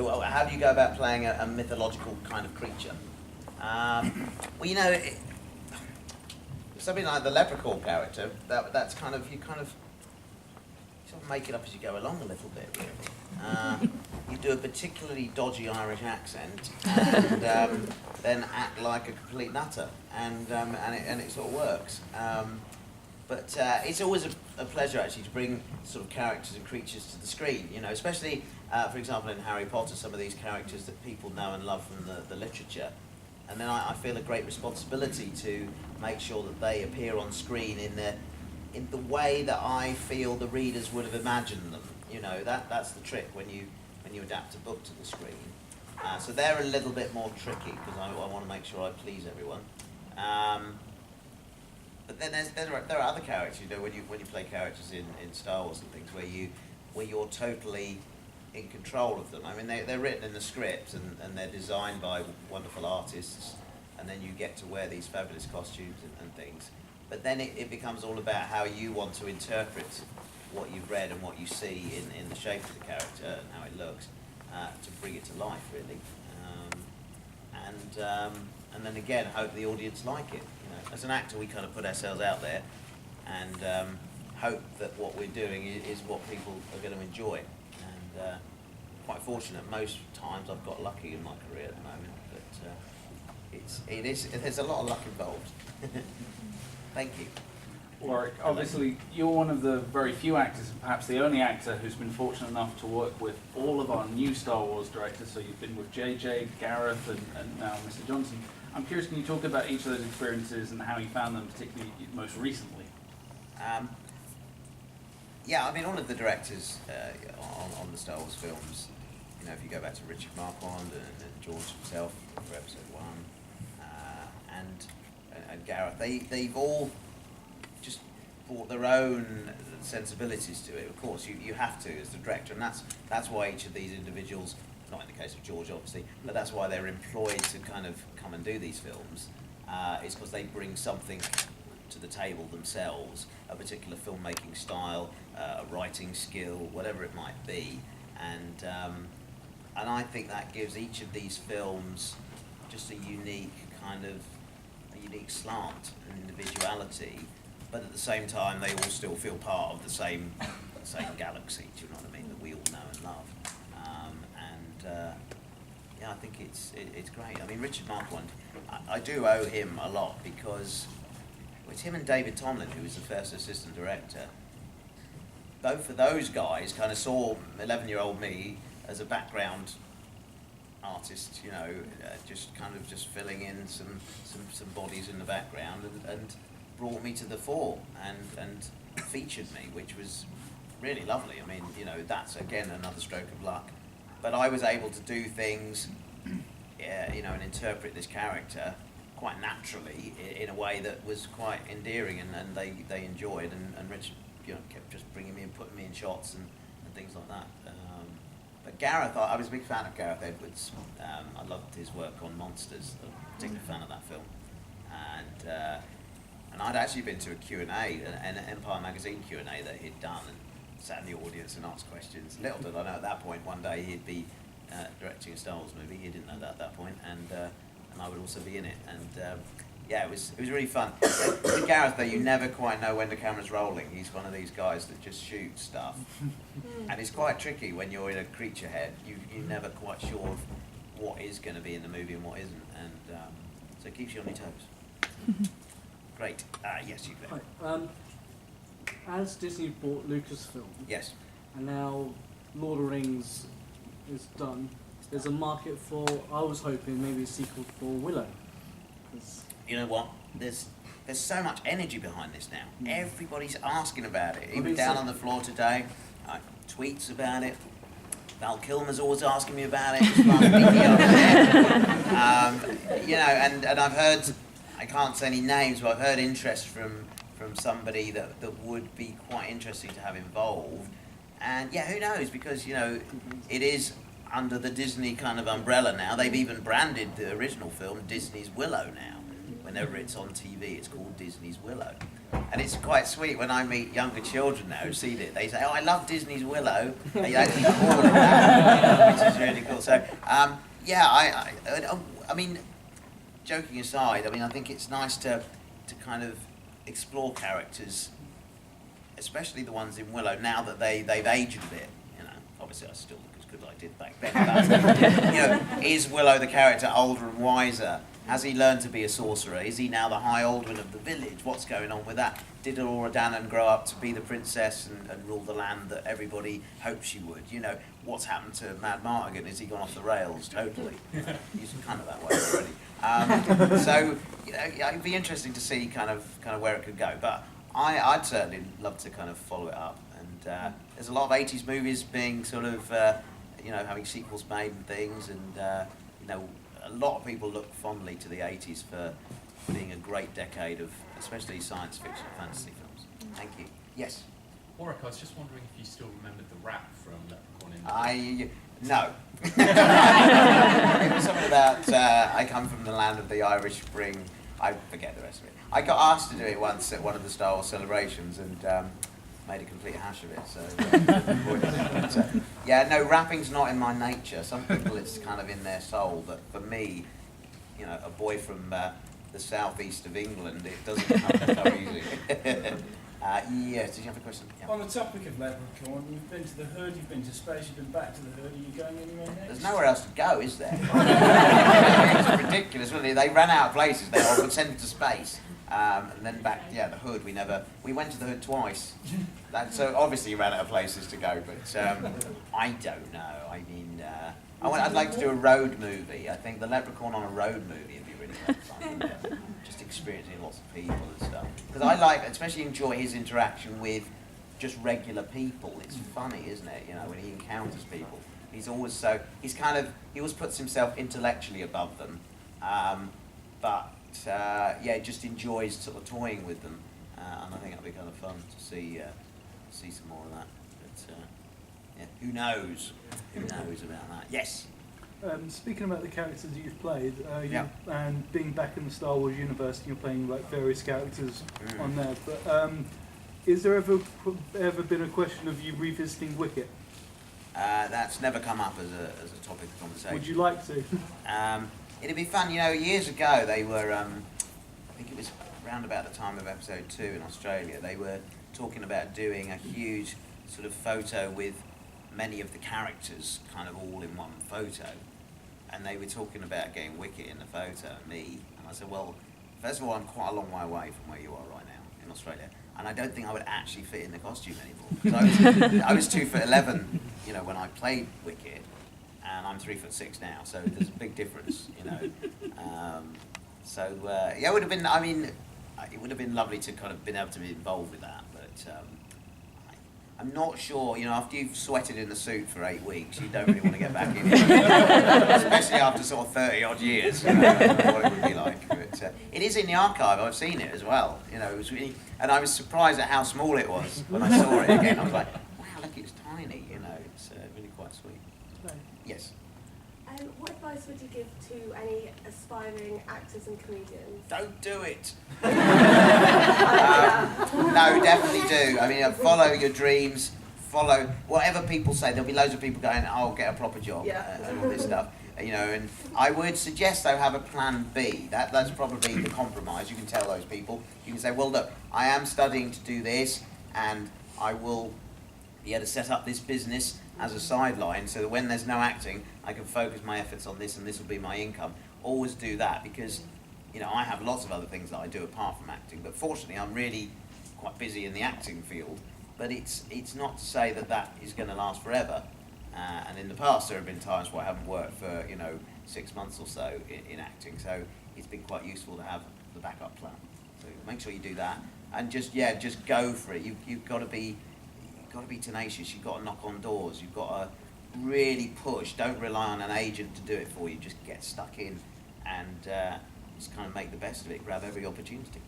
So how do you go about playing a mythological kind of creature? Well, you know, something like the leprechaun character, that's kind of, you sort of make it up as you go along a little bit, really. You do a particularly dodgy Irish accent, and then act like a complete nutter, and it sort of works. But it's always a pleasure actually to bring sort of characters and creatures to the screen, you know, especially, for example, in Harry Potter, some of these characters that people know and love from the literature. And then I feel a great responsibility to make sure that they appear on screen in the way that I feel the readers would have imagined them. You know, that's the trick when you adapt a book to the screen. So they're a little bit more tricky because I want to make sure I please everyone. But then there are other characters, you know, when you play characters in Star Wars and things where you're totally in control of them. I mean, they're written in the script and they're designed by wonderful artists, and then you get to wear these fabulous costumes and things. But then it becomes all about how you want to interpret what you've read and what you see in the shape of the character and how it looks to bring it to life, really. And then again, hope the audience like it. You know, as an actor, we kind of put ourselves out there and hope that what we're doing is what people are going to enjoy. And quite fortunate, most times I've got lucky in my career at the moment, but there's a lot of luck involved. Thank you. Warwick, obviously you're one of the very few actors, and perhaps the only actor, who's been fortunate enough to work with all of our new Star Wars directors. So you've been with JJ, Gareth, and now Mr. Johnson. I'm curious, can you talk about each of those experiences and how you found them, particularly most recently? Yeah, I mean, all of the directors on the Star Wars films, you know, if you go back to Richard Marquand and George himself for Episode 1, and Gareth, they've all just brought their own sensibilities to it. Of course, you have to as the director, and that's why each of these individuals, not in the case of George obviously, but that's why they're employed to kind of come and do these films, is because they bring something to the table themselves, a particular filmmaking style, a writing skill, whatever it might be, and I think that gives each of these films just a unique slant and individuality, but at the same time they all still feel part of the same galaxy. Do you know what I mean? That we all know and love, yeah, I think it's great. I mean, Richard Marquand, I do owe him a lot because it's him and David Tomlin, who was the first assistant director. Both of those guys kind of saw 11-year-old me as a background artist, you know, just filling in some bodies in the background, and brought me to the fore and featured me, which was really lovely. I mean, you know, that's again another stroke of luck. But I was able to do things, you know, and interpret this character quite naturally in a way that was quite endearing, and they enjoyed, and Richard, you know, kept just bringing me and putting me in shots and things like that. But Gareth, I was a big fan of Gareth Edwards. I loved his work on Monsters. I'm a particular fan of that film. And I'd actually been to a Q&A, an Empire Magazine Q&A that he'd done, and sat in the audience and asked questions. Little did I know at that point, one day he'd be directing a Star Wars movie. He didn't know that at that point, and I would also be in it. And yeah, it was really fun. With Gareth, though, you never quite know when the camera's rolling. He's one of these guys that just shoots stuff, and it's quite tricky when you're in a creature head. You're never quite sure of what is going to be in the movie and what isn't, and so it keeps you on your toes. Great. Yes, you go. Right. As Disney bought Lucasfilm, Yes. and now Lord of the Rings is done, there's a market for, I was hoping, maybe a sequel for Willow. You know what? There's so much energy behind this now. Everybody's asking about it. Even down on the floor today, tweets about it. Val Kilmer's always asking me about it. It's fun thinking over there. You know, and I've heard, I can't say any names, but I've heard interest from somebody that would be quite interesting to have involved. And yeah, who knows? Because, you know, it is under the Disney kind of umbrella now. They've even branded the original film Disney's Willow now. whenever it's on TV, it's called Disney's Willow. And it's quite sweet when I meet younger children now who've seen it. They say, "Oh, I love Disney's Willow." They actually call it that, which is really cool. So, yeah, I mean, joking aside, I mean, I think it's nice to kind of explore characters, especially the ones in Willow, now that they've aged a bit. You know, obviously I still look as good as I did back then. But, you know, is Willow the character older and wiser? Has he learned to be a sorcerer? Is he now the High Alderman of the village? What's going on with that? Did Aurora Dannon grow up to be the princess and rule the land that everybody hoped she would? You know, what's happened to Mad Martigan? Has he gone off the rails totally? He's kind of that way already. So, you know, it'd be interesting to see kind of where it could go. But I'd certainly love to kind of follow it up. And there's a lot of 80s movies being sort of, you know, having sequels made and things. And, you know, a lot of people look fondly to the 80s for being a great decade of especially science fiction and fantasy films. Thank you. Yes? Warwick, I was just wondering if you still remembered the rap from Leprechaun in No. It was something about, I come from the land of the Irish Spring. I forget the rest of it. I got asked to do it once at one of the Star Wars celebrations and made a complete hash of it. So, yeah, no, rapping's not in my nature. Some people it's kind of in their soul, but for me, you know, a boy from the southeast of England, it doesn't come easy. Yes, did you have a question? Yeah. On the topic of Leprechaun, you've been to the Hood, you've been to space, you've been back to the Hood. Are you going anywhere next? There's nowhere else to go, is there? It's ridiculous, really. They ran out of places. They would send it to space. And then back, yeah, the Hood, we went to the Hood twice. So obviously you ran out of places to go, but I don't know. I mean, I'd like to do a road movie. I think the Leprechaun on a road movie would be really fun. Just experiencing lots of people and stuff. Because I especially enjoy his interaction with just regular people. It's funny, isn't it? You know, when he encounters people. He's always he always puts himself intellectually above them. But yeah, just enjoys sort of toying with them, and I think that'd be kind of fun to see some more of that. But yeah, who knows? Who knows about that? Yes. Speaking about the characters that you've played, Yeah. and being back in the Star Wars universe, and you're playing like various characters on there. But is there ever been a question of you revisiting Wicket? That's never come up as a topic of conversation. Would you like to? It'd be fun, you know. Years ago, they were. I think it was around about the time of episode 2 in Australia. They were talking about doing a huge sort of photo with many of the characters, kind of all in one photo. And they were talking about getting Wicket in the photo, and me. And I said, well, first of all, I'm quite a long way away from where you are right now in Australia, and I don't think I would actually fit in the costume anymore. Because I was 2'11", you know, when I played Wicket. And I'm 3'6" now, so there's a big difference, you know. Yeah, it would have been. I mean, it would have been lovely to kind of been able to be involved with that, but I'm not sure. You know, after you've sweated in the suit for 8 weeks, you don't really want to get back in it, especially after sort of 30 odd years. You know, what it would be like. But it is in the archive. I've seen it as well. You know, it was really, and I was surprised at how small it was when I saw it again. I was like, wow, look, it's tiny. You know, it's really quite sweet. Yes. What advice would you give to any aspiring actors and comedians? Don't do it. No, definitely do. I mean, follow your dreams. Follow whatever people say. There'll be loads of people going, "I'll get a proper job," and all this stuff. You know, and I would suggest though have a plan B. That's probably the compromise. You can tell those people. You can say, "Well, look, I am studying to do this, and I will be able to set up this business as a sideline, so that when there's no acting, I can focus my efforts on this, and this will be my income." Always do that, because, you know, I have lots of other things that I do apart from acting, but fortunately I'm really quite busy in the acting field. But it's not to say that is going to last forever. And in the past there have been times where I haven't worked for, you know, 6 months or so in acting, so it's been quite useful to have the backup plan. So make sure you do that, and just go for it. You've got to be tenacious. You've got to knock on doors. You've got to really push. Don't rely on an agent to do it for you. Just get stuck in and just kind of make the best of it. Grab every opportunity.